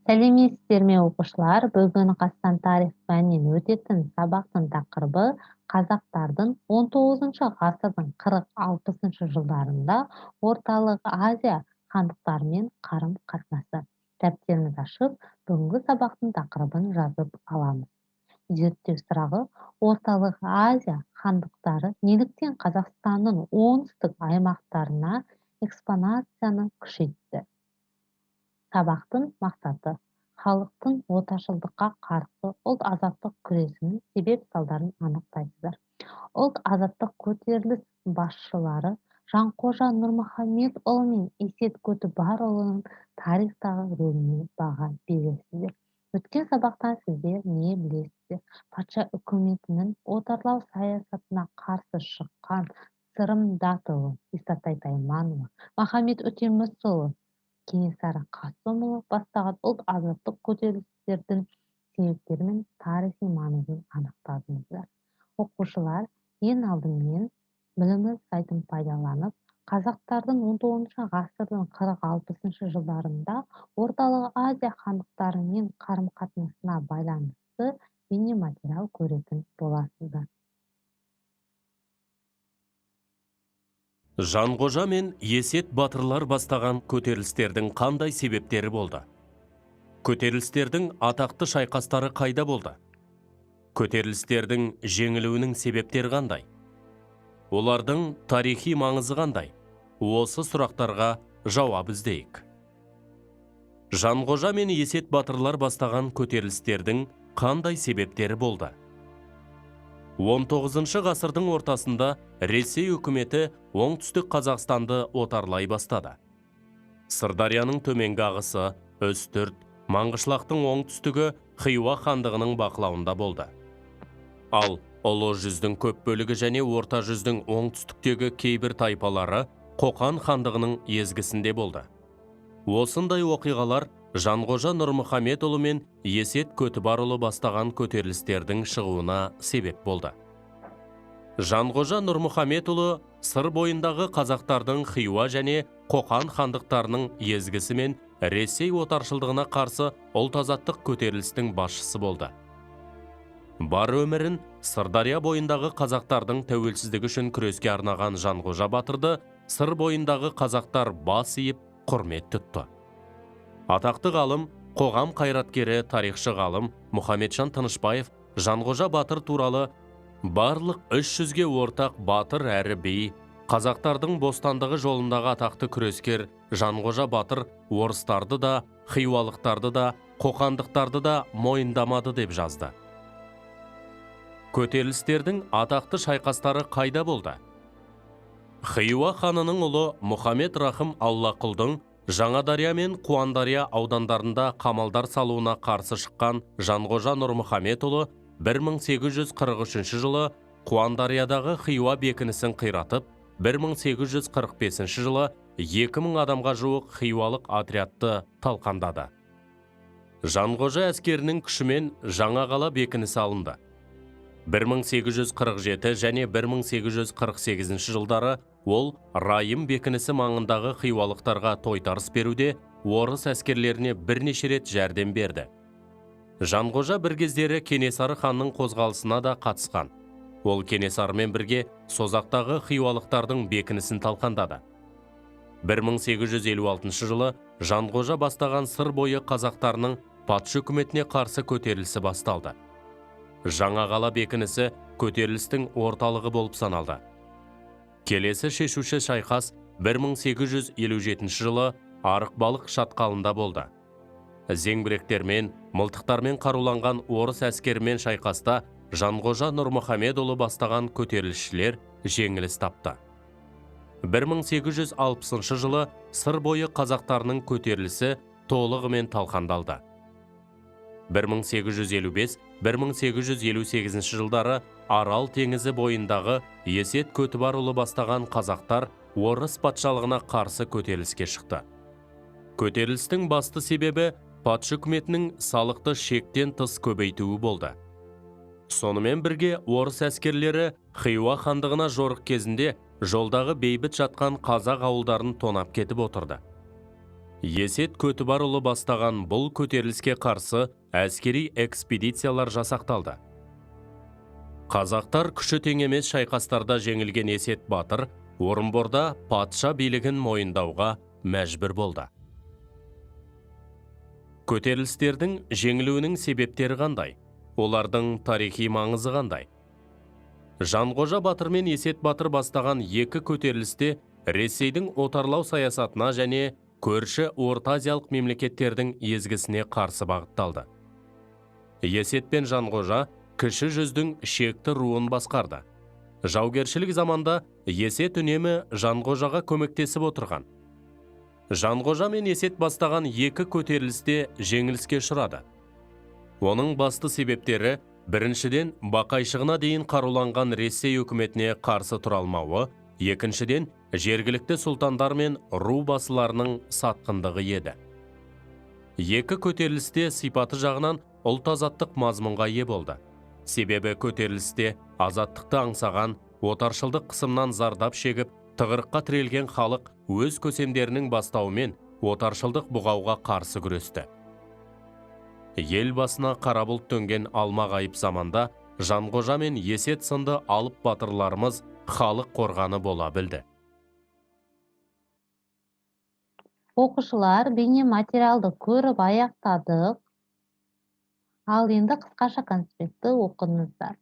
Сәлеметсіздер ме оқушылар? Бүгін Қазақстан тарих пәнінен өтетін сабақтың тақырыбы қазақтардың 19 ғасырдың 40-60 жылдарында Орталық Азия хандықтарымен қарым-қатынасы. Дәптеріңізді ашып, бүгінгі сабақтың тақырыбын жазып аламыз. Зерттеу сұрағы: Орталық Азия хандықтары неліктен Қазақстанның оңтүстік аймақтарына экспансияны күшейтті? Сабақтың мақсаты: халықтың отаршылдыққа қарсы ұлт-азаттық күресінің себеп-салдарын анықтайсыздар. Ұлт-азаттық көтеріліс басшылары Жанқожа Нұрмұхамедұлы мен Есет Көтібарұлының тарихтағы рөліне баға бересіздер. Өткен сабақтан сіздер не білесіздер? Патша үкіметінің отарлау саясатына қарсы шыққан Сырым Датұлы, Исатай Тайманұлы, Махамбет Өтемісұлы, Кенесары Қасымұлы бастаған ұлт-азаттық көтерілістердің себептері мен тарихи маңызын анықтадыңыздар. Оқушылар, ең алдымен білімі сайтын пайдаланып, қазақтардың 19 ғасырдың 40-60 жылдарында Орталық Азия хандықтарымен қарым-қатынасына байланысты бейнематериал көретін боласыздар. Жанқожа мен Есет батырлар бастаған көтерілістердің қандай себептері болды? Көтерілістердің атақты шайқастары қайда болды? Көтерілістердің жеңілуінің себептері қандай? Олардың тарихи маңызы қандай? Осы сұрақтарға жауап іздейік. Жанқожа мен Есет батырлар бастаған көтерілістердің қандай себептері болды? 19 ғасырдың ортасында Ресей үкіметі оңтүстік Қазақстанды отарлай бастады. Сырдарияның төменгі ағысы, Өзтүрт, Маңғышлақтың оңтүстігі Хиуа хандығының бақылауында болды. Ал Ұлы жүздің көп бөлігі және Орта жүздің оңтүстіктегі кейбір тайпалары Қоқан хандығының езгісінде болды. Осындай оқиғалар Жанқожа Нұрмұхамедұлы мен Есет Көтібарұлы бастаған көтерілістердің шығуына себеп болды. Жанқожа Нұрмұхамедұлы сыр бойындағы қазақтардың Хиуа және Қоқан хандықтарының езгісі мен Ресей отаршылдығына қарсы ұлт-азаттық көтерілістің басшысы болды. Бар өмірін Сырдария бойындағы қазақтардың тәуелсіздігі үшін күреске арнаған Жанқожа батырды сыр бойындағы қазақтар бас иіп құрмет тұтты. Атақты ғалым, қоғам қайраткері, тарихшы ғалым Мұхамеджан Тынышбаев Жанқожа батыр туралы барлық 300-ге ортақ батыр әрі би, қазақтардың бостандығы жолындағы атақты күрескер Жанқожа батыр орыстарды да, хиуалықтарды да, қоқандықтарды да мойындамады деп жазды. Көтерілістердің атақты шайқастары қайда болды? Хиуа ханының ұлы Мұхамед Рахым Аллақұлдың Жаңадария мен Қуандария аудандарында қамалдар салуына қарсы шыққан Жанқожа Нұрмұхамедұлы 1843 жылы Қуандариядағы Хиуа бекінісін қиратып, 1845 жылы 2000 адамға жуық хиуалық отрядты талқандады. Жанқожа әскерінің күшімен Жаңақала бекінісі алынды. 1847 және 1848 жылдары ол Райым бекінісі маңындағы хиуалықтарға тойтарыс беруде орыс әскерлеріне бірнеше рет жәрдем берді. Жанқожа бір кездері Кенесары ханның қозғалысына да қатысқан. Ол Кенесарымен бірге Созақтағы хиуалықтардың бекінісін талқандады. 1856 жылы Жанқожа бастаған сыр бойы қазақтарының патша үкіметіне қарсы көтерілісі басталды. Жаңақала бекінісі көтерілістің орталығы болып саналды. Келесі шешуші шайқас 1857 жылы Арықбалық шатқалында болды. Зеңбіректермен, мылтықтармен қаруланған орыс әскерімен шайқаста Жанқожа Нұрмұхамедұлы бастаған көтерілісшілер жеңіліс тапты. 1860 жылы сыр бойы қазақтарының көтерілісі толығымен талқандалды. 1855-1858 жылдары Арал теңізі бойындағы Есет Көтібарұлы бастаған қазақтар орыс патшалығына қарсы көтеріліске шықты. Көтерілістің басты себебі патша үкіметінің салықты шектен тыс көбейтуі болды. Сонымен бірге орыс әскерлері Хиуа хандығына жорық кезінде жолдағы бейбіт жатқан қазақ ауылдарын тонап кетіп отырды. Есет Көтібарұлы бастаған бұл көтеріліске қарсы әскери экспедициялар жасақталды. Қазақтар күші тең емес шайқастарда жеңілген Есет батыр Орынборда патша билігін мойындауға мәжбүр болды. Көтерілістердің жеңілуінің себептері қандай? Олардың тарихи маңызы қандай? Жанғожа батыр мен Есет батыр бастаған екі көтерілісте Ресейдің отарлау саясатына және көрші ортазиялық мемлекеттердің езгісіне қарсы бағытталды. Есет пен Жанғожа кіші жүздің шекті руын басқарды. Жаугершілік заманда Есет үнемі Жанғожаға көмектесіп отырған. Жанғожа мен Есет бастаған екі көтерілісте жеңіліске ұшырады. Оның басты себептері біріншіден бақайшығына дейін қаруланған Ресей үкіметіне қарсы тұра алмауы, екіншіден жергілікті сұлтандар мен ру басыларының сатқындығы еді. Екі көтерілісте сипаты жағынан ұлт азаттық мазмұнға ие болды. Себебі көтерілісте азаттықты аңсаған, отаршылдық қысымнан зардап шегіп, тығырыққа тірелген халық өз көсемдерінің бастауымен отаршылдық бұғауға қарсы күресті. Ел басына қара бұлт төнген алмағайып заманда Жанғожа мен Есет сынды алып батырларымыз халық қорғаны бола білді. Оқушылар бейне материалды көріп аяқтадық. Ал енді қысқаша конспектті оқыңыздар.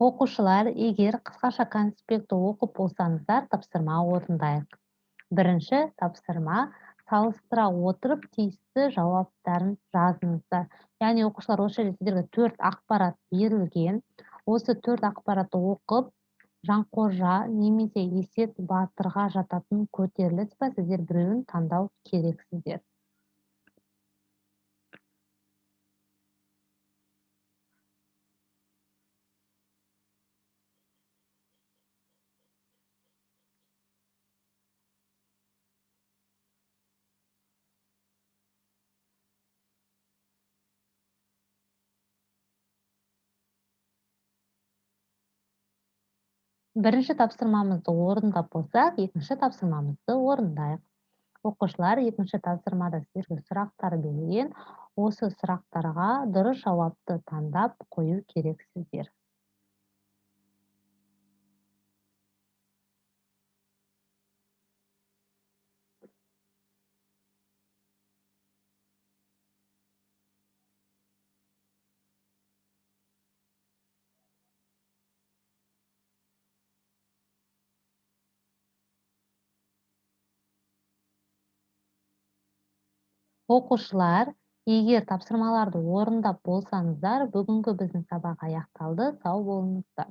Оқушылар, егер қысқаша конспектті оқып болсаңыздар, тапсырма орындайық. Бірінші тапсырма салыстыра отырып тиісті жауаптарын жазыңыздар. Яғни оқушылар осы жерде сіздерге 4 ақпарат берілген. Осы 4 ақпаратты оқып, Жанқожа немесе Есет батырға жататын көтеріліс па, сіздер біреуін таңдау керексіздер. Бірінші тапсырмамызды орындап болсақ, екінші тапсырмамызды орындайық. Оқушылар, екінші тапсырмада сіздерге сұрақтар берілген. Осы сұрақтарға дұрыс жауапты таңдап қою керексіздер. Оқушылар, егер тапсырмаларды орындап болсаңыздар, бүгінгі біздің сабақ аяқталды. Сау болыңыздар.